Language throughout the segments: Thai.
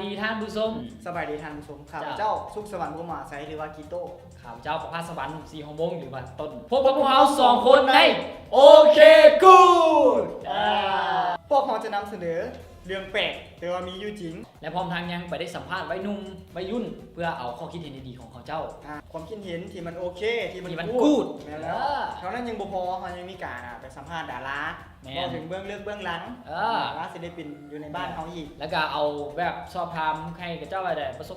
ดีท่านผู้ชม สบายดีท่านผู้ชมข้าพเจ้าสุขสวรรค์บุญมาใสหรือว่ากีโต้ ข่าวเจ้าประภาสวรรค์สีหงบงหรือว่าต้นพบกับพวกเรา2 คนในโอเคกูด พวกเราจะนำเสนอเรื่องแปลกแต่ว่ามีอยู่จริง และพร้อมทางยังไปได้สัมภาษณ์วัยนุ่มวัยรุ่นเพื่อเอาข้อคิดเห็นดีๆของเขาเจ้า ความคิดเห็นที่มันโอเคที่มัน กูด แม่นแล้วเท่านั้นยังบ่พอเขายังมีการไปสัมภาษณ์ดาราบอกถึงเบื้องลึกเบื้องหลังดาราศิลปินอยู่ในบ้านเขาอีกแล้วก็เอาแบบสอบถามให้กับเจ้าอะไรประส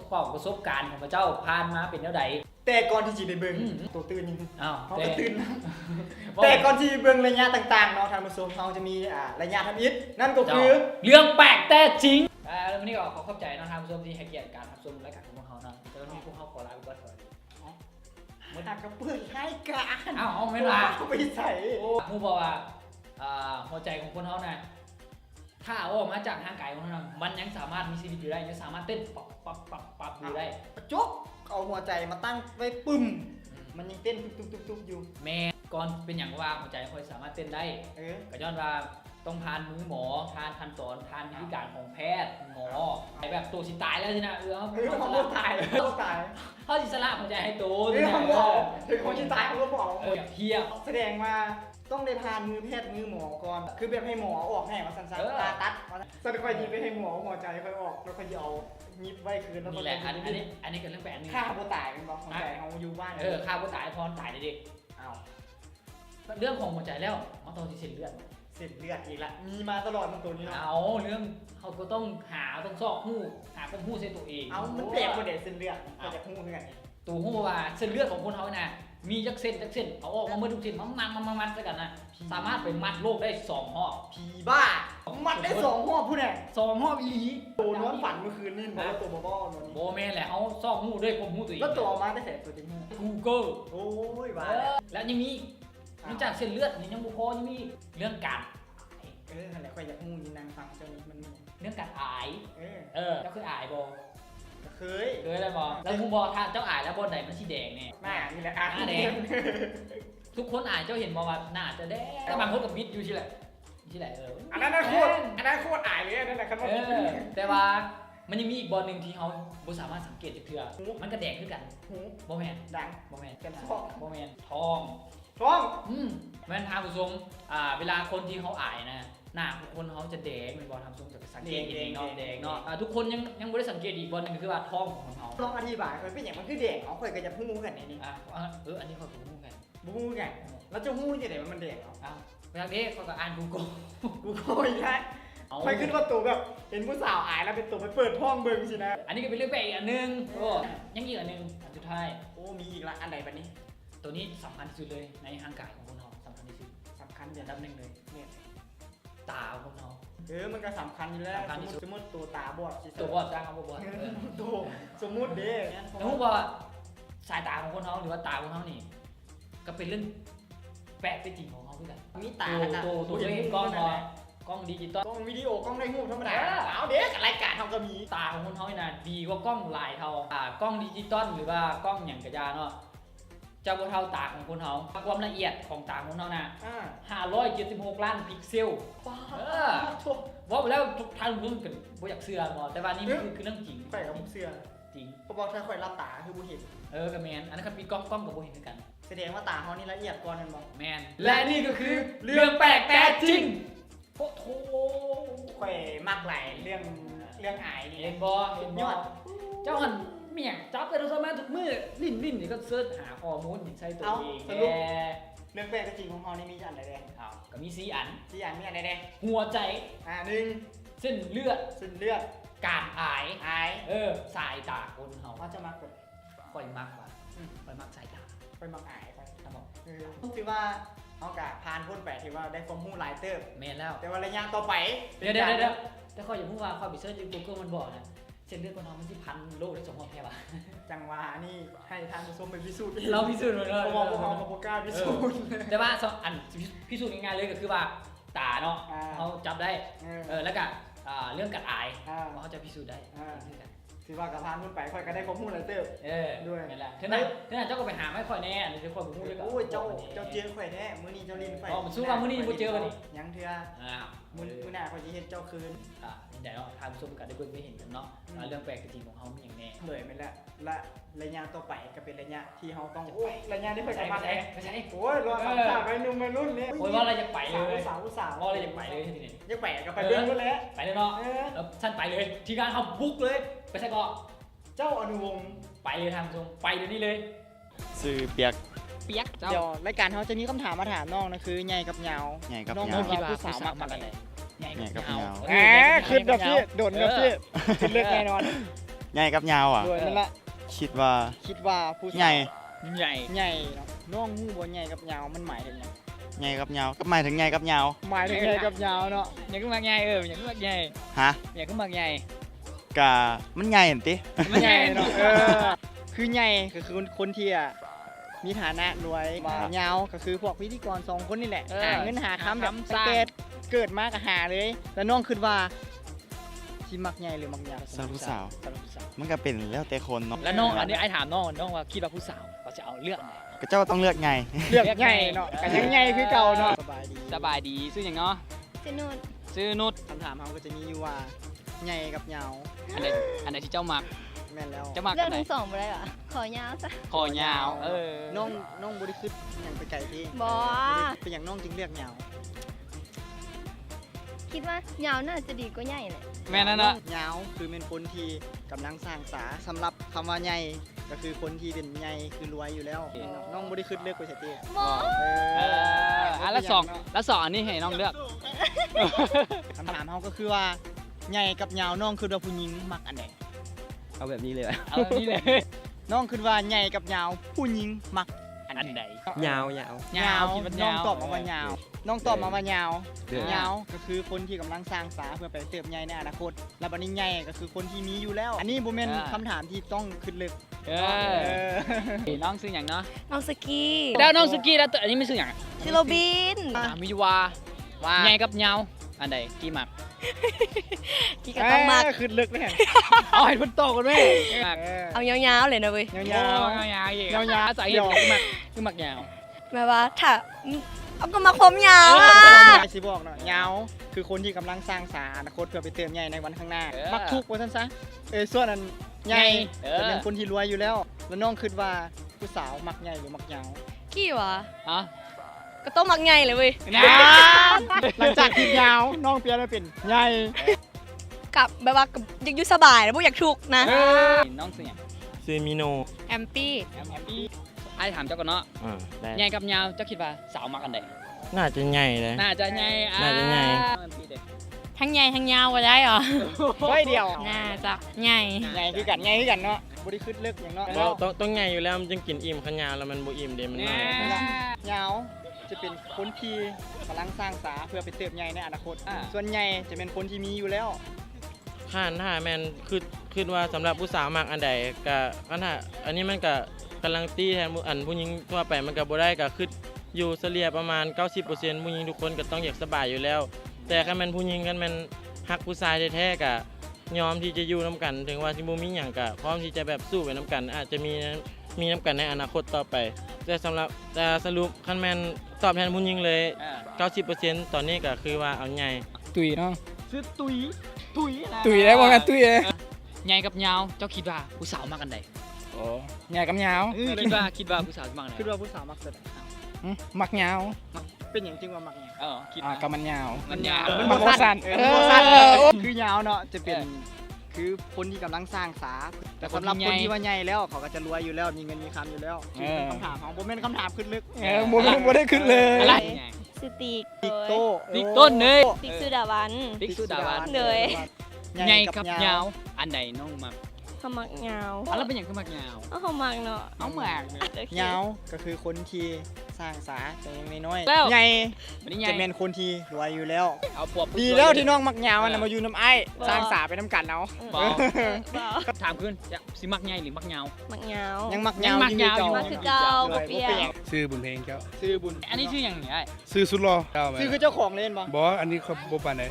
บการณ์ของเจ้าผ่านมาเป็นเท่าใดแต่ก่อนที่จะไปเบิ่งตัวตื่นยัง เขา ก็ตื่นแต่ก่อนที่เบิ่งระยะต่างๆเนาะท่านผู้ชมเขาจะมีระยะทำอิฐนั่นก็คือเรื่องแปลกแต่จริงแล้ววันนี้ก็ขอขอบใจนะท่านผู้ชมที่ให้เกียรติการรับชมรายการของพวกเขานะแต่วันนี้พวกเขาขอลาไปก่อนสวัสดีมันหักกระเพื่อให้การเอาไม่ลาเขาไปใส่มูบอกว่าหัวใจของคนเขานะถ้าออกมาจากทางกายของเขามันยังสามารถมีชีวิตอยู่ได้ยังสามารถเต้นปับอยู่ได้จบเอาหัวใจมาตั้งไว้ปึ้มมันยังเต้นตุบอยู่แม่ก่อนเป็นอย่างว่าหัวใจค่อยสามารถเต้นได้ก็ย้อนว่าต้องผ่านมือหมอผ่านขั้นตอนผ่านวิธีการของแพทย์หมอไอแบบตัวสิตายแล้วสินะเขาตายเขาสิสละหัวใจให้ตัวเขาบอกถึงคนที่ตายเขาก็บอกเพียบแสดงมาต้องได้ผ่านมือแพทย์มือหมอก่อนคือแบบให้หมอออกแห่มาสั้นๆตาตัดสักค่อยยิบไปให้หมอหัวใจค่อยออกแล้วค่อยเอายิบไว้คืนแล้วก็นี่แหละอันนี้ก็เรื่องแปลกนึงฆ่าผู้ตายเป็นบอกหัวใจเขาอยู่บ้านฆ่าผู้ตายพรตายเด็กเอาเรื่องของหัวใจแล้วมันต้องที่เส้นเลือดอีกละมีมาตลอดมันตัวนี้เนาะเอาเรื่องเขาก็ต้องต้องซอกหูหาความหูเส้นตัวเองเอามันเปรียบกับเด็กเส้นเลือดเขาจะหูเหมือนกันตัวหูว่าเส้นเลือดของคนเขานะมีจักเส้นเอาออกมาเมื่อทุกเส้นมัดซะกันนะสามารถไปมัดโลกได้2 รอบผีบ้ามัดได้2 รอบพูดแน่2 รอบอีหลีตัวนอนฝันเมื่อคืนนี่บอกตัวบ้านโบแม่แหละเขาซอกหูด้วยความหูตัวเองแล้วตัวมาได้แต่ตัวจริง Google โอ้ยบ้าแล้วยังมีนอกจากเส้นเลือดนี่ยังบุพอยังมีเรื่องการอะไรค่อยอยากหูยินนางฟังเจ้านี้มันเรื่องการอายเจ้าเคยอายบอเคยอะไรบอแล้วคุณบอถ้าเจ้าอายแล้วบนไหนมันสีแดงเนี่ยหน้านี่แหละหน้าแดงทุกคนอายเจ้าเห็นบอว่าหน้าจะแดงแต่บางคนกับมิดอยู่ที่ไหนอันนั้นโคตรอายเลยนั่นแหละครับแต่ว่ามันยังมีอีกบอลหนึ่งที่เขาบุสามารถสังเกตเถื่อมันก็แดงขึ้นกันบอแมนดังบอแมนกันบอแมนทองแมนทางผู้ชมเวลาคนที่เขาอายนะหน้าคนเขาจะแดงเป็นบอลทำทรงจากสังเกตเองเนาะแดงเนาะทุกคนยังไม่ได้สังเกตอีกบอลนึงคือว่าทองของเขาลองอธิบายเคยเป็นอย่างมันคือแดงเขาเคยก็จะพูดกันในนี้อันนี้เขาพูดกันแล้วจะพูดยังไงมันแดงเวลาเด็กเขาก็อ่านกูโก้ใช่ไปขึ้นว่าตัวแบบเห็นผู้สาวอายแล้วเป็นตัวไปเปิดห้องเบิ้งสินะอันนี้ก็เป็นเรื่องแปลกอีกอันนึงยังอีกอันนึงอันสุดท้ายมีอีกละอันไหนแบบนี้ตัวนี้สำคัญที่สุดเลยในห่างกายของคนเราสำคัญที่สุดอันดับ 1เลยเนี่ยตาของเรามันก็สำคัญอยู่แล้วสมมติตัวตาบอดตัวบอดจ้างเขาบอดตัวสมมติเด้แล้วพวกว่าสายตาของคนเขาหรือว่าตาของเขานี่ก็เป็นเรื่องแปลกเป็นจริงของเขาด้วยกันมีตาตัวเห็นกล้องดิจิตอลกล้องวิดีโอกล้องได้งูธรรมดาเอาเด็กรายการทำก็มีตาของคนเขาเนี่ยนะดีกว่ากล้องหลายเท่ากล้องดิจิตอลหรือว่ากล้องอย่างกระยาเนาะจะบ่เท่าตาของคนเขาความละเอียดของตาของเขานะ576 ล้านพิกเซลว่าไปแล้วทุกท่านรู้กันบ่อยากเชื่อหรอกแต่ว่านี่คือเรื่องจริงไปกับเชื่อจริงเพราะว่าถ้าค่อยรับตาคือบ่เห็นกับแมนอันนั้นคือปีกล้องกับบ่เห็นเหมือนกันแสดงว่าตาเขานี่ละเอียดกว่านั่นบ่แมนและนี่ก็คือเรื่องแปลกแต่จริงโอ้โหค่อยมากหลายเรื่องอายนี่เห็นบ่เจ้าหันเมี่ยงจับแต่เราสามารถทุกมือลิ้นนี่ก็เสิร์ชหาข้อมูลใช้ตัวเองเรื่องแปลกจริงของเขานี่มีอันไหนแดงก็มี4 อันมีอันไหนแดงหัวใจ1เส้นเลือดการอายสายตาคนเขาจะมักแบบค่อยมักว่าค่อยมักสายตาค่อยมักอายไปครับผมถือว่าเขากะผ่านพ้นไปถือว่าได้ความรู้หลายเติบแม่นแล้วแต่ว่าระยะต่อไปเดี๋ยวแต่ข้ออย่าพูดว่าข้อบิเซอร์จริง Google มันบอกนะเส้นเลือดคนเรามันที่พันโลกได้2 รอบแค่ว่าจังหวะนี่ให้ทางผู้ชมไปพิสูจน์เราพิสูจน์เลยเพราะว่าพวกเราโปรกล้าพิสูจน์แต่ว่าอันพิสูจน์ง่ายๆเลยก็คือว่าตาเนาะเขาจับได้แล้วก็เรื่องกัดอายเขาจะพิสูจน์ได้ถือว่ากับพานพ้นไปค่อยก็ได้ความรู้หลายเติบด้วยนั่นแหละเท่านั้นเจ้าก็ไปหาไม่ค่อยแน่เดี๋ยวค่อยไปพูดด้วยกันโอ้ยเจ้าเจอค่อยแน่มื้อนี้เจ้าลินไฟมันสู้ว่ามื้อนี้บ่เจอกันนี่ยังเถื่อ มื้อหน้าเขาจะเฮ็ดเจ้าคืนนี่แต่เนาะทางผู้ชมก็ได้เบิ่งได้เห็นกันเนาะเรื่องแปลกจริงของเขามีอย่างแน่ เลยไปแล้วและระยะต่อไปก็เป็นระยะที่เขาต้องระยะที่เพิ่นมา ไม่ใช่ โอ้ยรอสามชาติไปนุ่มไปรุ่นนี้ โอ้ยว่าเราจะไปเลย สาว ว่าเราจะไปเลยทีนี้ ยังไปก็ไปเรื่องนู้นแล้ว ไปเลยเนาะแล้วท่านไปเลยทีงานเขาบุกเลยไปใช่ก็ เจ้าอนุวงศ์ ไปเลยทางทรงไปเดี๋ยวนี้เลย ซื้อเปียก เปียกเจ้า เดี๋ยวรายการเขาจะมีคำถามมาถามน้องนะคือใหญ่กับยาว ใหญ่กับ น้อง ยาว คิดว่าผู้สาวมากอะไร ใหญ่ ใหญ่กับยาว ขึ้นแบบพี่โดดแบบพี่ขึ้นเลือกแน่นอน ใหญ่กับยาวอ่ะ โดยนั่นแหละ คิดว่า คิดว่าผู้สาว ใหญ่ ใหญ่ ใหญ่น้องหู้บ่ใหญ่กับยาวมันหมายถึงไง ใหญ่กับยาวก็หมายถึงใหญ่กับยาว หมายถึงใหญ่กับยาวเนาะ อย่างขึ้นมาใหญ่อย่างขึ้นมาใหญ่ ฮะ อย่างขึ้นมาใหญ่ กะมันใหญ่เห็นติ มันใหญ่ เนาะคือใหญ่ก็คือคนที่มีฐานะรวยยาวก็คือพวกพิธีกร2คนนี่แหละหาเงินหาคำแบบสังเกตเกิดมาก็หาเลยแล้วน้องคิดว่าที่มักใหญ่หรือมักยาว สาวผู้สาว สำหรับผู้สาว มันก็เป็นแล้วแต่คนเนาะ แล้วน้องอันนี้ไอ้ถามน้องว่าคิดว่าผู้สาวเขาจะเอาเลือกไหน ก็เจ้าต้องเลือกไง เลือกใหญ่เนาะกันยังใหญ่คือเก่าเนาะสบายดี สบายดีซื้ออย่างเนาะ จะนู่น ซื้อนุช คำถามเขาก็จะมีอยู่ว่าใหญ่กับยาว อันไหนที่เจ้ามัก แม่นแล้ว เจ้ามัก เลือ อั ก นไหน ทั้งสองไปเลยเหรอขอยาวซะ คอยาวน้องบริขึ้นอย่างไปไกลที่ บอ เป็นอย่างน้องจึงเลือกยาว คิดว่ายาวน่าจะดีกว่าใหญ่เลย แม่นั่นนะ ยาวคือเป็นคนที่กำลังสร้างสาสำหรับคำว่าใหญ่ก็คือคนที่เป็นใหญ่คือรวยอยู่แล้วน้องบริขึ้นเลือกไปเฉย บอ แล้วสองอันนี้ให้น้องเลือก คำถามเขาก็คือว่าใหญ่กับยาวน้องคือว่าผู้หญิงมักอันไหน เอาแบบนี้เลย เอานี่เลย น้องคือว่าใหญ่กับยาวผู้หญิงมัก อันไหน ยาว ยาว น้องตอบมาว่ายาวน้องตอบมาว่ายาว เดือด ยาวก็คือคนที่กำลังสร้างสาเพื่อไปเติบใหญ่ในอนาคต และบัดนี้ใหญ่ก็คือคนที่มีอยู่แล้ว อันนี้บ่แม่นคำถามที่ต้องขึ้นลึก น้องซื้ออย่างเนาะ น้องสกี แล้วน้องสกี้แล้วอันนี้ไม่ซื้ออย่าง ซิโรบิน มีว่าใหญ่กับยาวอันใดกี่มัก กี่ก็ต้องมาก ขึ้นลึกแม่น เอาให้พ้นโตกันไหม เอายาวๆเลยนะเว้ย ยาว ยาวอีกยาวใส่คือมักยาว แม่ว่าถ้าเอาก็มาคมยาวอ่ะ ๆสิบอกเนาะยาวคือคนที่กำลังสร้างสาอนาคตเพื่อไปเติบใหญ่ในวันข้างหน้า มักทุกข์ว่าซั่นซะส่วนอันใหญ่จะเป็นคนที่รวยอยู่แล้ว แล้วน้องคิดว่าผู้สาวมักใหญ่หรือมักยาว กี่วะ อ่ะ ก็ต้องมักใหญ่เลยเว้ย นะ หลังจากที่ยาวน้องเปลี่ยนมาเป็นใหญ่ กับแบบว่ากับอยากอยู่สบายแล้วพวกอยากทุกข์นะ น้องซื้ออย่าง ซื้อมิโน แอมปี้ แอมปี้ไอ้ถามเจ้าก่อนเนาะ ได้ ใหญ่กับยาวเจ้าคิดว่าสาวมักอันใด น่าจะใหญ่เลย น่าจะใหญ่ น่าจะใหญ่ ทั้งใหญ่ทั้งยาวก็ได้เหรอ ไว้เดียว น่าจะใหญ่ ใหญ่คือกันเนาะบ่ได้ขึ้นลึกอย่างเนาะ ต้องใหญ่อยู่แล้วมันจึงกินอิ่มขยาวแล้วมันบ่อิ่มเด้มันน้อย ยาวจะเป็นคนที่กำลังสร้างสาเพื่อไปเติบใหญ่ในอนาคต ส่วนใหญ่จะเป็นคนที่มีอยู่แล้ว ถ้าแม่นคือว่าสำหรับผู้สาวมากอันใดก็ถ้าอันนี้มันก็กำลังตีแทนอันผู้หญิงทั่วไปมันก็บ่ได้ก็คืออยู่เฉลี่ยประมาณ 90% ผู้หญิงทุกคนก็ต้องอยากสบายอยู่แล้ว แต่คันแม่นผู้หญิงกันแม่นฮักผู้ชายแท้ๆก็ยอมที่จะอยู่นํกันถึงว่าสิบ่มีหยังก็พร้อมที่จะแบบสู้ไปนํกัน อาจจะมีนํกันในอนาคตต่อไป แต่สรุปคันแม่นตอบแทนผู้หญิงเลย 90% ตอนนี้ก็คือว่าเอาใหญ่ ตุยเนาะ ซื้อตุย ได้บ่แม่ตุยใหญ่กับยาวเจ้าคิดว่าผู้สาวมักอันใด โอ้ใหญ่กับยาว คิดว่าผู้สาวมักอันใด คิดว่าผู้สาวมักสุด มักยาว เป็นอย่างจริงว่ามักอย่าง คิด กับมันยาว มันยาว มันบ่สั้น คือยาวเนาะจะเป็นคือคนที่กำลังสร้างสาแต่สำหรับคนที่ว่าใหญ่แล้วเขาก็จะรวยอยู่แล้วมีเงินมีคำอยู่แล้วคือเป็นคำถามของผมเป็นคำถามขึ้นลึก บ่ได้ขึ้นเลย อะไร สติก ติ๊กโต้ ติ๊กต้นเนย ติ๊กสุดาวัน ติ๊กสุดาวัน เลย ใหญ่กับยาวอันใดน้องมัก เขามักยาว แล้วเป็นอย่างคือมักยาว เขามักเนาะ เอามาก ยาวก็คือคนที่สร้างสาแต่ยังน้อย แล้ว ใหญ่ วันนี้ใหญ่ จะเป็นคนที่รวยอยู่แล้ว เอาพวก ดีแล้วที่น้องมักยาวนะมาอยู่น้ำไอ้สร้างสาไปน้ำกันเอา บอก บอก ถามขึ้นจะสิมักใหญ่หรือมักยาว มักยาว ยังมักยาว มักคือเก่าบ่เปลี่ยน ซื้อบุญเพลงเจ้า ซื้อบุญ อันนี้ชื่ออย่างไร ซื้อสุดรอเจ้ามา ซื้อคือเจ้าของเล่นบ่ บ่อันนี้เขาบ่ปานใด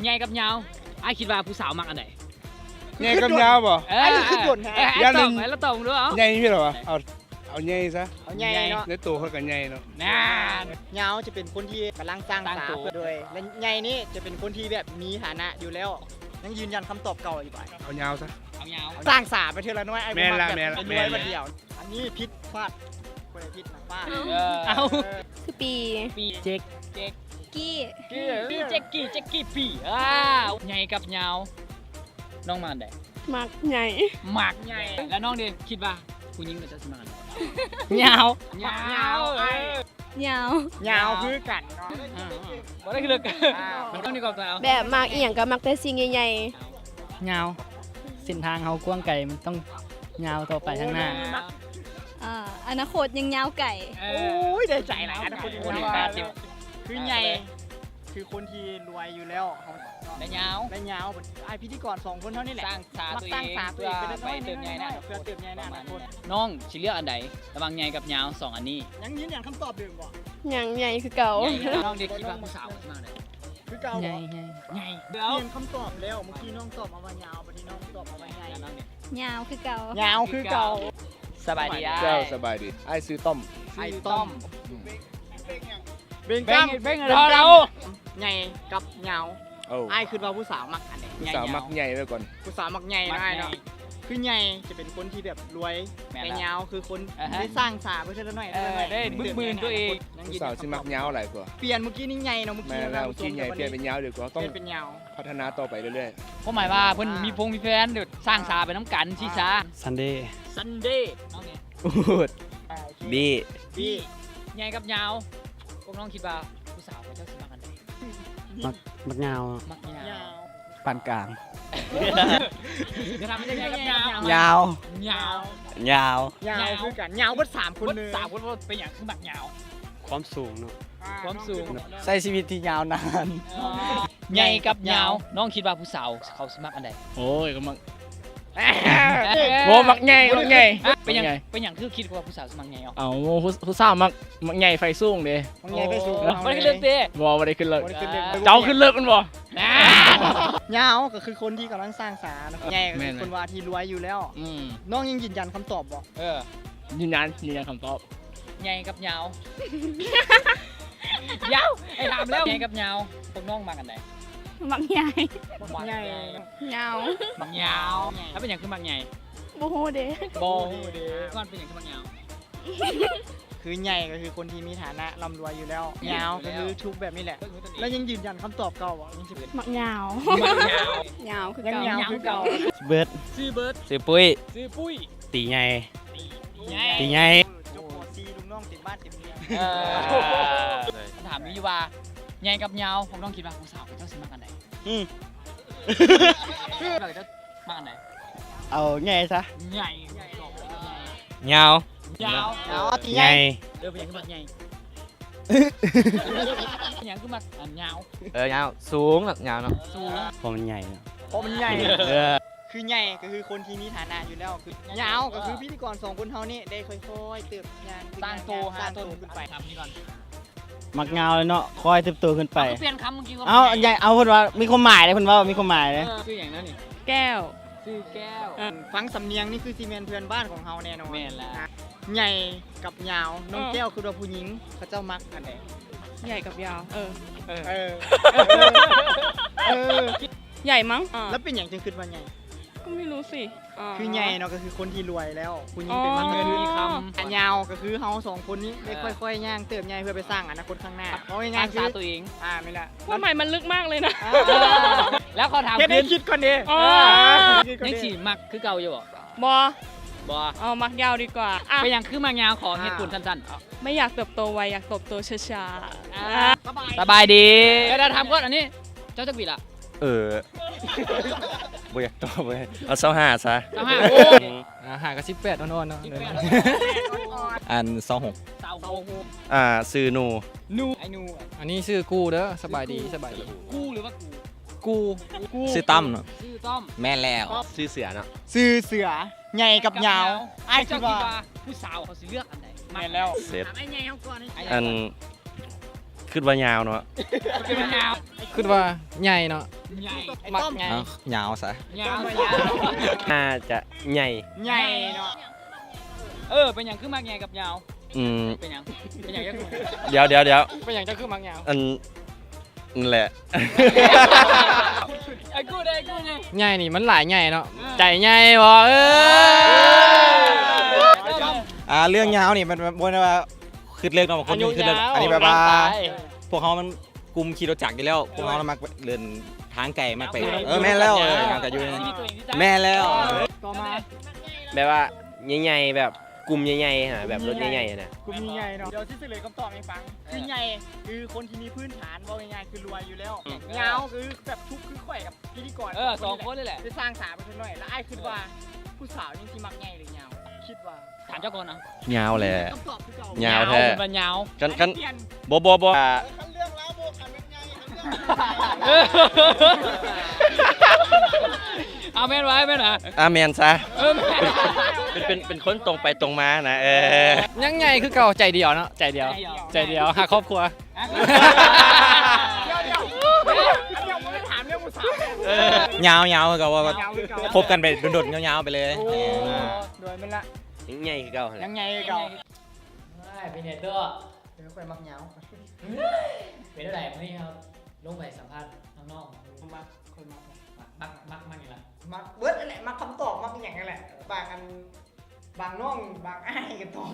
ใหญ่กับยาวไอ้คิดว่าผู้สาวมักอันใด ใหญ่กับยาวบ่ อันนี้คือหล่นฮะ แล้วตอบด้วยเอา ใหญ่พี่เหรอวะเอา เอาใหญ่ซะ เอาใหญ่เนาะ ในตัวเขาก็ใหญ่เนาะ น่า เหงาจะเป็นคนที่กำลังสร้าง ตั้ง สา ตัว เพื่อด้วยและใหญ่นี่จะเป็นคนที่แบบมีฐานะอยู่แล้วยังยืนยันคำตอบเก่าอยู่ไป เอายาวซะ เอายาว สร้างสาไปเทอละน้อยไอ้ แม่นละ แบบ แม่นละ เป็น แม่ รวย นละ มาเดียวอันนี้พิษฟาดคนไหนพิษนะฟาด เอา คือปี ปีเจ๊ก กี้ ปีเจ๊กกี้ปีใหญ่กับยาวน้องมาอันใด มักใหญ่ หมากใหญ่แล้วน้องดิคิดว่าผู้หญิงกับเจ้าสิมาอันใด ยาว ยาว ยาว ยาวคือกันเนาะ บ่ได้คือเลิกมันต้องดีกว่าตัวเอา แบบมักอีหยังก็มักแต่สิ่งใหญ่ ยาวเส้นทางเขากว้างไกลมันต้องยาวต่อไปข้างหน้า ๆอนาคตยังยาวไก่ เอ โอ้ อย ได้ใจหลายอันคน โอ้ย นี้ 80 คือใหญ่คือคนที่รวยอยู่แล้วเขา และยาว และยาวไอพิธีกรสองคนเท่านี้แหละ สร้างสา มัก ตัว สร้าง เอง สาตัว เพื่ เอ อง เป็น ไปเติมใหญ่นะ เพื่อเติมใหญ่ในอนาคต น้องสิเลือกอันใดระหว่างใหญ่กับยาว2อันนี้ ยังยืนยันคำตอบเดิมบ่ ยังใหญ่คือเก่า น้องเด็กคิดว่าผู้สาวสิมาอันใด คือเก่า ให บ่ ญ่ใหญ่ ใหญ่ เป เดี๋ยว ลี่ยนคำตอบแล้วเมื่อกี้น้องตอบมาว่ายาวบัดนี้น้องตอบมาว่าใหญ่ น้องเด็ก ยาวคือเก่า ยาวคือเก่า สบายดี เจ้าสบายดีไอ้ซื้อต้ม ไอ้ต้อมเบ่ง เบ้ กั ง ม เบ้งเรา ใหญ่กับยาว โอ้ ไอ้คือว่าผู้สาวมักอันไหน ผู้สาวมักใหญ่ไว้ก่อน ผู้สาวมักใหญ่ได้เนาะคือใหญ่จะเป็นคนที่แบบรวยแต่ยาวคือคนได้สร้างสาเพื่อเท่าน้อย ได้บึ้งบืนตัวเอง ผู้สาวสิมักยาวหลายกว่า เปลี่ยนเมื่อกี้นี่ใหญ่เนาะเมื่อ แม่ กี้ แล้วกินใหญ่เปลี่ยนเป็นยาวดีกว่า เป ต้อง ลี่ยนเป็นยาว พัฒนาต่อไปเรื่อย เพราะหมายว่าเพิ่นมีพงมีแฟนเดี๋ยวสร้างสาไปน้ำกันชีซา ซันเดย์ ซันเดย์น้องเนี่ย ๆอูดบี พี่ใหญ่กับยาวพวกน้องคิดว่าผู้สาวเขาเจ้าสิมากันใด มักยาว มักยา ยว ว ปานกลาง จะทำไม่ได้ใหญ่กับยาวย าว ยาว ยาว ยาวคือกันยาวเบิด3คนเลย สาวคนว่าเป็นอย่างคือมักยาว ความสูงเนาะ ความสูง ใช้ชีวิตที่ยาวนาน ใหญ่กับยาวน้องคิดว่าผู้สาวเขาสิมักอันใด โอ้ยก็มัก โอ้มักใหญ่เป็นอย่างคือคิดว่าผู้สาวสิมักใหญ่เอา เอาผู้สาวมักใหญ่ไฟสูงเด้ มันใหญ่ไปสูง มันก็เลือกเต้ บ่บ่ได้ขึ้นเลย บ่ได้ขึ้นเลย เจ้าขึ้นเลิกมันบ่ นะ ยาวก็คือคนที่กำลังสร้างสาเนาะใหญ่ก็ แม่ คือน คนว่าที่รวยอยู่แล้ว อืม น้องยังยืนยันคำตอบบ่ ยืนยันคำตอบ ใหญ่กับยาวยาวไอ้ถามแล้วใหญ่กับยาวพวกน้องมากันไหน มักใหญ่ ใหญ่ ยาว มักยาวถ้าเป็นอย่างคือมักใหญ่ บ่ฮู้เด้ โบก้อนเป็นอย่างคือมักยาว คือใหญ่ก็คือคนที่มีฐานะร่ำรวยอยู่แล้วยาวก็คือทุกแบบนี้แหละ แล้วยังยืนยันคำตอบเก่าบ่ยังสิ มักยาว มักยาวย าวคือ ยัง เก่าย าวคือเก่า เบิร์ด ซื้อเบิร์ด ซื้อปุ้ย ซื้อปุ้ย ตีใหญ่ ใหญ่ ตีใหญ่ จบม .4 ลุงน้องเต็มบ้านเต็มเมือง ถามนี้ว่าใหญ่กับยาวผมต้องคิดว่าผู้สาวเจ้าสิมากันไหนเราจะมากันไหน เอาใหญ่ซะ ใหญ่ ยาว ยาว เอาตี ให ใหญ่ ญ่ เป็นอย่างคือมักใหญ่เป็นอย่างคือมักยาว ยาวสูงยาวเนาะ สูง พอมันใหญ่เนาะ เพราะมันใหญ่ เ คือใหญ่ก็คือคนที่มีฐานะอยู่แล้วคือยาวก็คือพิธีกรสองคนเฮานี่ได้ค่อยๆเติบยาน สร้างโต สร้าง ต้น โตขึ้นไป ทำนี่ก่อน มักยาวเลยเนาะคอยเติบโตขึ้นไป เปลี่ยนคำเมื่อกี้ เอาใหญ่เอาเพิ่นว่ามีความหมายเลยเพิ่นว่ามีความหมายเลย ชื่ออย่างนั้นนี่ แก้ว ชื่อแก้ว ฟังสำเนียงนี่คือซีเมนเพื่อนบ้านของเฮาแน่นอน แม่นแล้ว ใหญ่กับยาวน้องแก้วคือว่าผู้หญิงเขาเจ้ามักอันใด ใหญ่กับยาว เออ เออ ใหญ่มั้ง แล้วเป็นอย่างจึงขึ้นว่าใหญ่ ก็ไม่รู้สิ คือใหญ่เนาะก็คือคนที่รวยแล้วผู้หญิงเป็นมัน เงินมีค อันยาวก็คือเฮาสองคนนี้ได้ค่อยๆย่างเติบใหญ่เพื่อไปสร้างอนาคตข้างหน้าเพราะ ำ ง่ายๆคื สร้าง อ ตัวเอง ไม่ละ ว่าหมายมันลึกมากเลยนะ แล้วเขาถาม แค่ได้ ขึ้น คิดก่อนดิ อ๋อ ยังฉีมักคือเก่าอยู่บ่ บอ บ่ เอามักยาวดีกว่าอ่ะ เป็นอย่างคือมักยาวของเหตุผลสั้น ไม่อยากเติบโตไวอยากเติบโตช้า ๆสบายดีเดี๋ยวถามก่อนอันนี้เจ้าจักบิดล่ะ บ่อยากตอบเลยเอา25ซะ เจ้าห้าโอ้ หากระ18อ่อนๆเนาะ อัน26 สาวโก ซื้อหนู นูไอ้นู อันนี้ชื่อกูเด้อสบายดีสบายดี กูหรือว่ากู กู ซื้อตั้มเนาะ ชื่อต้อม แม่แล้วซื้อเสือเนาะ ซื้อเสือใหญ่กับยาวไอ้ เจ้า คิด คิด ว่า ว่าผู้สาวเขาสิเลือกอันไหน แม่นแล้ว เสร็จ ถามไอ้ใหญ่เฮาก่อนนี่ อันขึ้นว่ายาวเนาะ เป็นมักยาว คิดว่าใหญ่เนาะ ใหญ่ ไอ้ต้อม ยาวซะ ยาว น่าจะใหญ่ ใหญ่เนาะ เป็นหยังคือมักใหญ่กับยาว อืม เป็นหยังเป็นหยังจะคือ เดี๋ยว เป็นหยังจะคือมักยาว อันนั่นแหละ ไอ้กูได้ใหญ่นี่มันหลายใหญ่เนาะใจใหญ่บ่เรื่องยาวนี่มันบ่ได้ว่าคือเรื่องของคนคือเรื่องอันนี้แบบว่าพวกเขามันกลุ่มขี่รถจักรอยู่แล้วพวกเขามักเดินทางไกลมากไปแม่แล้วก็อยู่แม่แล้ว ต่อมา แบบว่าใหญ่ๆแบบกลุ่มใหญ่ๆฮะแบบรถใหญ่ๆนะ กลุ่มใหญ่เนาะเดี๋ยวที่เฉลยคำตอบให้ฟังคือใหญ่คือคนที่มีพื้นฐานว่าง่ายๆคือรวยอยู่แล้วยาวคือแบบทุกคือข่อยกับพิธีกร 2 คนเลยแหละ ไปสร้างสาไปสักหน่อยแล้วไอ้คิดว่าผู้สาวยังที่มักใหญ่หรือยาวคิดว่า ถามเจ้าก่อนนะ ยาวแหละ คำตอบคือเก่าย าวแท้ มันยาว กัน เปลี่ยน บ่ คันเรื่องแล้วโบคันเป็นใหญ่คันเรื่อง เอาแม่นไว้แม่นอ่ะ อาเมนซะ แม่น เป็นคนตรงไปตรงมานะยังไงคือเก่าใจเดียวเนาะใจเดียวหาครอบครัว เดี๋ยวผมไม่ถามเรื่องผู้สาว ยาวก็ว่า ยาวคือเก่า คบกันไปโดดๆยาวๆไปเลย โอ้โดยมันละ ใหญ่คือเก่าหั่นแห ยั ละ งไงเก่า เป็นไงเด้อ เดี๋ยวค่อยมักยาว เป็นอะไรมื้อนี้ครับลงไปสัมภาษณ์น้องๆ มักคนมัก มักอย่างไร มักเบิร์ดนั่นแหละมักคำตอบมักอย่างนั้นแหละบางอันบางน้องบางอ้ายก็ตอ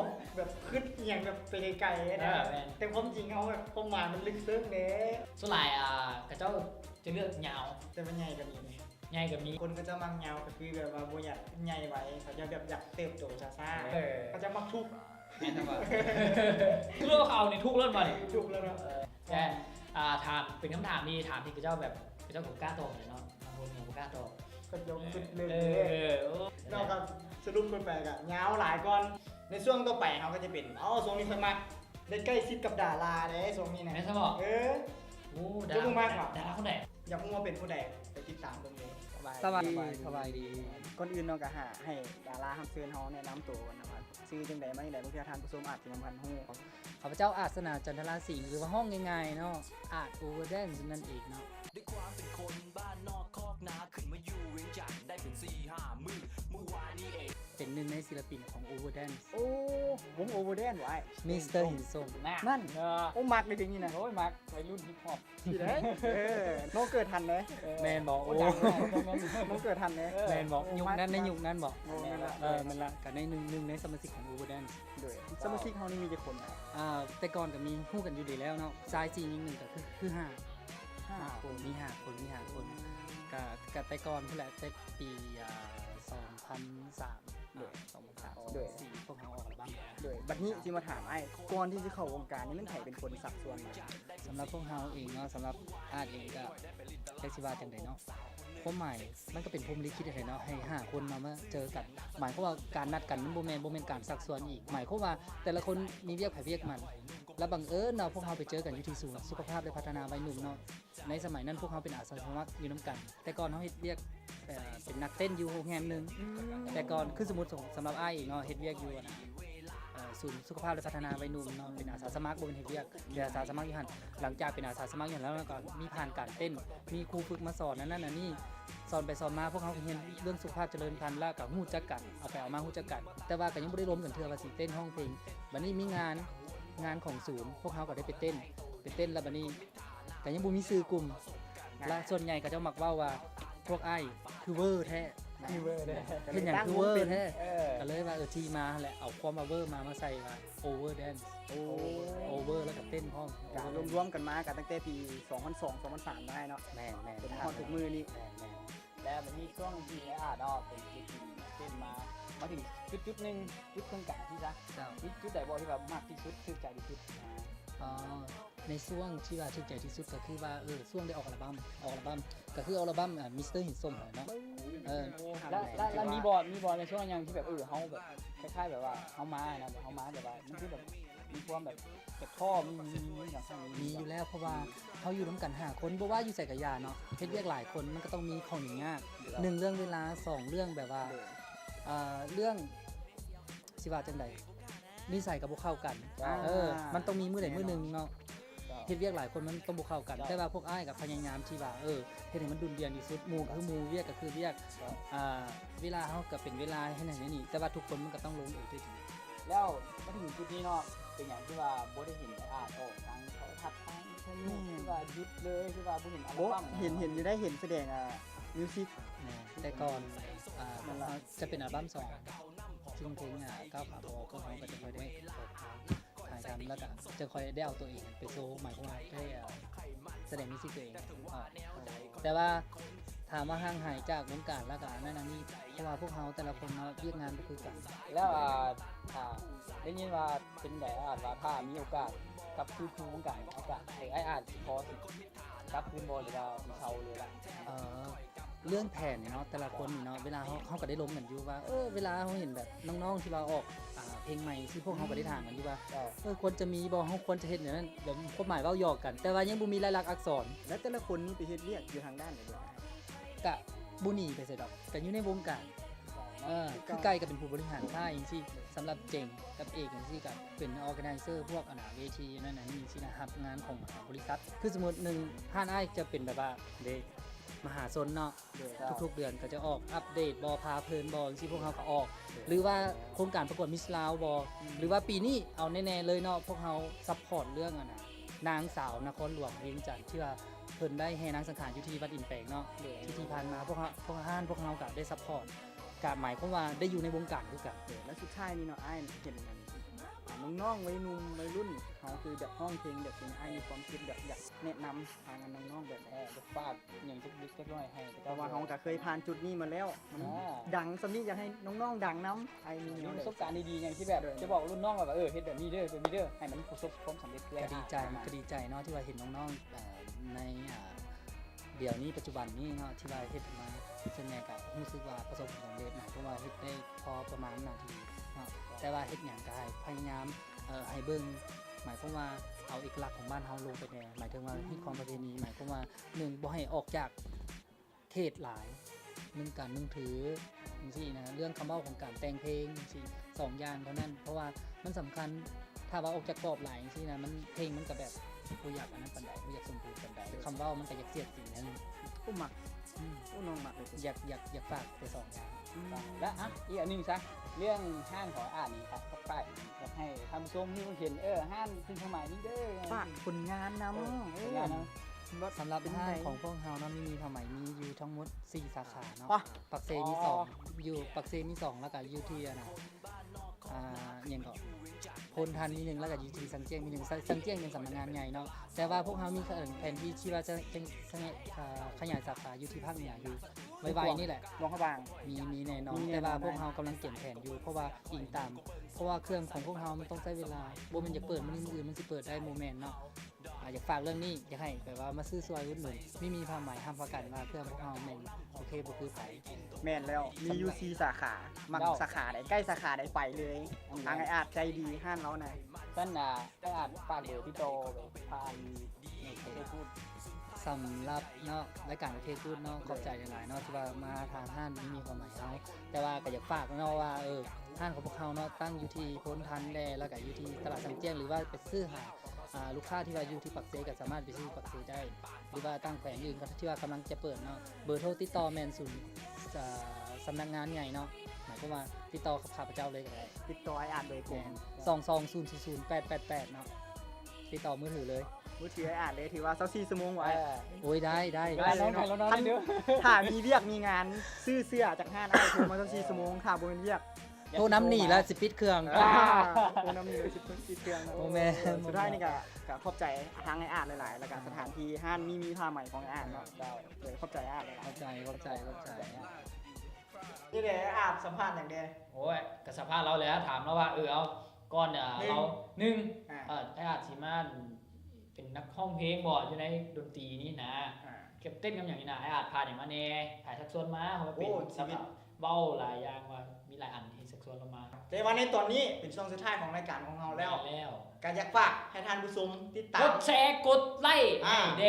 บแบบขึ้นอย่างแบบไปไกลๆนะแต่ความจริงเขาแบบความหมายมันลึกซึ้งเด้ ส่วนหลายกระเจ้าจะเลือกยาว แต่มันใหญ่กว่านี้นี่ ใหญ่กับนี้ คนก็จะมักยาวก็คือแบบว่าบ่อยากใหญ่ไว้เขาจะแบบอยากเติบโตช้า เออ ๆเขาจะมักทุกข์ แม่นบ่เรื่องเขาในทุกเรื่องมาดิ ทุกข์แล้วเนาะ แต่ถามเป็นคำถามที่ถามที่กระเจ้าแบบกระเจ้าผมกล้าตอบเลยเนาะบางคนผมกล้าตอบ ก็ยกขึ้นเลย โอ้ นอกจากสรุปกันไปก็ยาวหลายก่อนในช่วงต่อไปเขาก็จะเป็นช่วงนี้ค่อยมักได้ใกล้ชิดกับดาราเด้ช่วงนี้นะ แม่นสบอก โอ้ดาราคนไหน อยากรู้ว่าเป็นผู้ใดไปติดตามตรงนี้ สบายดี ก่อนอื่นน้องก็หาให้ดาราฮับเชิญเฮาแนะนำตัวกันนะครับชื่อจังได๋มาจังได๋บางทีท่านผู้ชมอาจสิบ่ทันฮู้ ข้าพเจ้าอาสนาจันทราสิงห์หรือว่าห้องง่ายๆเนาะอาจโอเวอร์แดนซ์นั่นเองเนาะด้วยความเป็นคนบ้านนอกคอกนาขึ้นมาอยู่เวียงจันทน์ได้เป็น4-5 มื้อเมื่อวานนี้เองเป็นหนึ่งในศิลปินของโอเวอร์แดนซ์ โอ้ผมโอเวอร์แดนไว้ มิสเตอร์หินส้ม นั่นโอ้มักเลยเพลงนี้นะ โอ้ยมักวัยรุ่นฮิปฮอป สิได้น้องเกิดทันเลย แมนบอกโอ้ น้องเกิดทันเลย แมนบอกยุคนั้นในยุคนั้นบอก นั่นละ มันละกันในหนึ่งในสมาชิกของโอเวอร์แดนซ์ ด้วยสมาชิกเฮานี่มีกี่คนนะ แต่ก่อนก็มีคู่กันอยู่ดีแล้วเนาะซ้ายจีนยิงหนึ่งก็คือ5คนมี5คนกับแต่ก่อนเท่าไหร่แต่ปี2003ด้วย2003พวกเขาออกอัลบั้ม ด้วยบัดนี้สิมาถามไอ้ก่อนที่จะเข้าวงการนี่มันไผเป็นคนสักส่วนมา สำหรับพวกเราเองเนาะสำหรับอาร์ตเองก็แท็กซี่ว่าจังไดเนาะความหมายมันก็เป็นพรหมลิขิตอะไรเนาะให้5คนมาเจอกันหมายความว่าการนัดกันมันบ่แม่นการซักซ้อนอีกหมายความว่าแต่ละคนมีเวียกไผเวียกมันแล้วบังเอิญเนาะพวกเราไปเจอกันอยู่ที่ศูนย์สุขภาพและพัฒนาวัยหนุ่มเนาะในสมัยนั้นพวกเราเป็นอาสาสมัครอยู่นํกัน แต่ก่อนเฮาเฮ็ดเวียกเป็นนักเต้นอยู่โรงแรมนึงแต่ก่อนคือสมมุติสำหรับอ้ายเองเนาะเฮ็ดเวียกอยู่นะศูนย์สุขภาพและพัฒนาวัยหนุ่มเนาะเป็นอาสาสมัครบ่เป็นเฮ็ดเวียกเป็นอาสาสมัครอยู่หั่นหลังจากเป็นอาสาสมัครอยู่หั่นแล้วก็มีผ่านการเต้นมีครูฝึกมาสอนนั่นนี่สอนไปสอนมาพวกเขาเรียนเรื่องสุขภาพเจริญพันธุ์แล้วก็ฮู้จักกันเอาไปเอามาฮู้จักกันแต่ว่าก็ยังบ่ได้รวมกันเทื่อว่าสิเต้นห้องเพลงบัดนี้มีงานของศูนย์พวกเขาก็ได้ไปเต้นแล้วบัดนี้ก็ยังบ่มีชื่อกลุ่มและส่วนใหญ่ก็จะมักเว้าว่าพวกอ้ายคือเวอร์แท้เห็นอย่างคือเวอร์แท้ก็เลยว่าที่มาแหละเอาความมาเวอร์มาใส่ว่าโอเวอร์แดนซ์โอเวอร์แล้วก็เต้นพร้อม การรวมๆกันมากันตั้งแต่ปี 2002 2003ได้เนาะ แม่น จนฮอดถึงมือนี้ แล้วมันมีช่วงที่อาดอเป็นเต้นมาถึงจุดหนึ่งจุดเครื่องกลางที่ละจุดใดบ่ที่แบบมากที่สุดคือใจที่สุดในช่วงที่ว่าชื่นใจที่สุดก็คือว่าช่วงได้ออกอัลบั้มก็คืออัลบั้มมิสเตอร์หินส้มเนาะแล้วมีบอลในช่วงยังที่แบบเฮาแบบคล้ายๆแบบว่าเฮามานะแบบเฮามาแบบว่ามันคือแบบมีความแบบข้อมีอย่างมีอยู่แล้วเพราะว่าเฮาอยู่ร่วมกัน5คนบ่ว่าอยู่ใส่กะยาเนาะเฮ็ดเวียกหลายคนมันก็ต้องมีข้อยุ่งยาก1เรื่องเวลา2เรื่องแบบว่าเรื่องสิว่าจังไดนิสัยกับพวกเข้ากันมันต้องมีมื้อใดมื้อนึงเนาะ เฮ็ดเวียกหลายคนมันต้องบ่เข้ากันแต่ว่าพวกอ้ายก็พยายามที่ว่าเฮ็ดให้มันดุลเดียนที่สุดหมู่ก็คือหมู่เวียกก็คือเวียกเวลาเฮาก็เป็นเวลาให้นั่นนี่แต่ว่าทุกคนมันก็ต้องลงเองด้วยกัน แล้วมาถึงจุดนี้เนาะเป็นอย่างที่ว่าบ่ได้เห็นออกทางโทรทัศน์ทางวิทยุคือว่าหยุดเลยคือว่าบ่เห็นอัลบั้มเห็นอยู่ได้เห็นแสดงมิวสิก แต่ก่อนมันจะเป็นอัลบั้ม2ซึ่งเพลงก้าวขาบอก็เขาก็จะค่อยได้ถ่ายทำแล้วก็จะค่อยได้เอาตัวเองไปโชว์หมายความว่าได้แสดงมิวสิกตัวเองแต่ว่าถามว่าห่างหายจากวงการแล้วก็นั่นนี่เพราะว่าพวกเขาแต่ละคนเนาะเรียกงานก็คือกัน แล้วถ้าได้ยินว่าเป็นแบบว่าถ้ามีโอกาสกลับคืนวงการโอกาสไอ้อาจพอสิกลับคืนบ่หรือว่าเช่าเลยล่ะ เรื่องแผนเนาะแต่ละคนนี่เนาะเวลาเขาก็ได้ล้มกันอยู่ว่าเวลาเขาเห็นแบบน้องๆที่ว่าออกเพลงใหม่ที่พวกเขาก็ได้ถามกันอยู่ว่าควรจะมีบ่เขาควรจะเฮ็ดอย่างนั้นเดี๋ยวความหมายเว้าหยอกกัน แต่ว่ายังบ่มีลายลักษณ์อักษรแล้วแต่ละคนนี่ไปเฮ็ดเวียกอยู่ทางด้านไหนเด้อกะบ่หนีไปไสดอกก็อยู่ในวงการคือไกลก็เป็นผู้บริหารค่ายจังซี่สำหรับเจ๋งกับเอกจังซี่ก็เป็นออร์แกไนเซอร์พวกเวทีนั่นน่ะนี่สินะครับงานของบริษัทคือสมมุติ1ห้านอ้ายจะเป็นแบบว่ามหาชนเนาะทุกๆเดือนก็จะออกอัปเดตบอพาเพลินบอที่พวกเขาก็ออกหรือว่าโครงการประกวดมิสลาวบอหรือว่าปีนี้เอาแน่ๆเลยเนาะพวกเขาซัพพอร์ตเรื่องนางสาวนครหลวงเวียงจันทร์ที่ว่าเพิ่นได้แห่นางสังขารอยู่ที่วัดอินแปลงเนาะที่ผ่านมาพวกเขาก็ได้ซัพพอร์ตก็หมายความว่าได้อยู่ในวงการคือกันแล้วสุดท้ายนี่เนาะอ้ายเห็นน้องๆวัยรุ่นเขาคือแบบห้องเพลงแบบเป็นอ้ายมีความคิดแบบอยากแนะนำทางน้องๆแบบฝากอย่างทุกนิดสักหน่อยให้แต่ว่าเขาก็เคยผ่านจุดนี้มาแล้วมันดังสำนี้อยากให้น้องๆดังน้ำไอ้มีประสบการณ์ดีๆอย่างที่แบบจะบอกรุ่นน้องว่าเฮ็ดแบบนี้เด้อแบบนี้เด้อให้มันประสบความสำเร็จก็ดีใจเนาะที่ว่าเห็นน้องๆในเดี๋ยวนี้ปัจจุบันนี้เนาะที่ว่าเฮ็ดมาส่วนใหญ่ก็รู้สึกว่าประสบความสำเร็จเพราะว่าเฮ็ดได้พอประมาณนาทีเนาะแต่ว่าเฮ็ดหยังก็ให้พยายามให้เบิ่งหมายความว่าเอาเอกลักษณ์ของบ้านเฮาลงไปแน่หมายถึงว่าฮิตของประเพณีหมายความว่า1บ่ให้ออกจากเขตหลายการถือจังซี่นะเรื่องคำเว้าของการแต่งเพลงจังซี่2อย่างเท่านั้นเพราะว่ามันสำคัญถ้าว่าออกจากกรอบหลายจังซี่นะมันเพลงมันก็แบบบ่อยากอันนั้นปานใดบ่อยากสมบูรณ์ปานใดคำเว้ามันก็อยากเสียดสีนั่นผู้มักผู้น้องมักอยากฝากไป2อย่างและอีกอันนึงซะเรื่องห้างของนี่ครับป้ายอยากให้ทำส้มที่มันเห็นห้างขึ้นสมัยนี้เด้อฝากผลงานนำสำหรับห้างของพวกเฮาเนาะมีสมัยมีอยู่ทั้งหมด4สาขาเนาะปักเซมี2อยู่ปักเซมี2แล้วก็อยู่ที่ยังก็พลทันมี1แล้วก็อยู่ที่สังเจียงมี1สังเจียงเป็นสำนักงานใหญ่เนาะแต่ว่าพวกเฮามีแผนที่ว่าจะขยายสาขาอยู่ที่ภาคเหนืออยู่ไวๆนี่แหละหลวงพระบางมีแน่นอนแต่ว่าพวกเฮากำลังเก็บแผนอยู่เพราะว่าอิงตามเพราะว่าเครื่องของพวกเฮามันต้องใช้เวลาบ่มันจะเปิดมันอื่นมันสิเปิดได้โมเมนต์เนาะอยากฝากเรื่องนี้อยากให้แบบว่ามาซื้อซอยอุดหนุนไม่มีความหมายห้ามประกันว่าเครื่องพวกเฮาแม่นโอเคบ่คือไผแม่นแล้วมีอยู่4สาขามักสาขาใดใกล้สาขาใดไปเลยทางไอ้อาจใจดีห้านเรานะท่านไอ้อาจฝากเบอร์พี่โตผ่านได้พูดสำหรับเนาะรายการประเทศพูดเนาะขอบใจหลายๆเนาะที่ว่ามาทางห้านนี้มีความหมายเฮาแต่ว่าก็อยากฝากเนาะว่าห้านของพวกเฮาเนาะตั้งอยู่ที่พ้นทันแลแล้วก็อยู่ที่ตลาดสังเจียงหรือว่าไปซื้อหาลูกค้าที่ว่าอยู่ที่ปักเซก็สามารถไปซื้อปักเซได้หรือว่าตั้งแผงอื่นก็ที่ว่ากำลังจะเปิดเนาะเบอร์โทรติดต่อแมนศูนย์สำนักงานใหญ่เนาะหมายความว่าติดต่อกับข้าพเจ้าเลยก็ได้ติดต่อไอ้อาจโดยตรง22000888เนาะติดต่อมือถือเลยมือถือไอ้อาจเลยถือว่า24ชั่วโมงไว้โอ้ยได้แล้วนอนเด้อถ้ามีเวียกมีงานซื้อเสื้อจากห้างไอ้โทรมา24ชั่วโมงถ้าบ่เป็นเวียกโทรน้ำหนีแล้วสิปิดเครื่องโทรน้ำหนีแล้วสิปิดเครื่องโอ้แม่สุดท้ายนี่ก็ขอบใจทางไอ้อาจหลายๆแล้วก็สถานที่ห้างมีผ้าใหม่ของไอ้อาจเนาะเลยขอบใจอาจหลายๆขอบใจนี่แหละอาบสัมภาษณ์อย่างเดียวโอ้ยก็สัมภาษณ์เราแล้วถามเราว่าเอาก่อนเราไอ้อาจสิมาเป็นนักร้องเพลงบ่อยู่ในดนตรีนี่นะเก็บเต้นกันอย่างนี้นะไอ้อาจพาอย่างมาแน่ถ่ายสักส่วนมาเขาเป็นชีวิตเบ้าหลายอย่างว่ามีหลายอันให้สักส่วนลงมาแต่ว่าในตอนนี้เป็นช่วงสุดท้ายของรายการของเราแล้วก็อยากฝากให้ท่านผู้ชมติดตามกดแชร์กดไลค์แด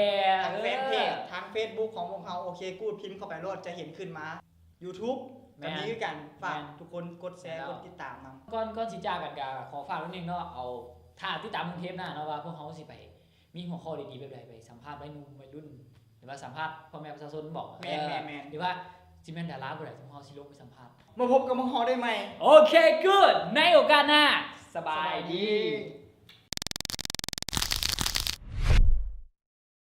ทางแฟนเพจทาง Facebook ของพวกเราโอเคกูดพิมพ์เข้าไปโลดจะเห็นขึ้นมา YouTube ก็มีคือกันฝากทุกคนกดแชร์กดติดตามก่อนสิจากกันก็ขอฝากนิดนึงเนาะเอาถ้าติดตามเทปหน้าเนาะว่าพวกเขาสิไป มีหัวข้อดีๆแบบใดไปสัมภาษณ์วัยหนุ่มวัยรุ่นหรือว่าสัมภาษณ์พ่อแม่ประชาชนบอก แม่น หรือว่าจิแม่นดาราบ่ได้ที่เฮาสิลงไปสัมภาษณ์ มาพบกับมังฮอได้ไหม โอเค good ในโอกาสหน้าสบายดี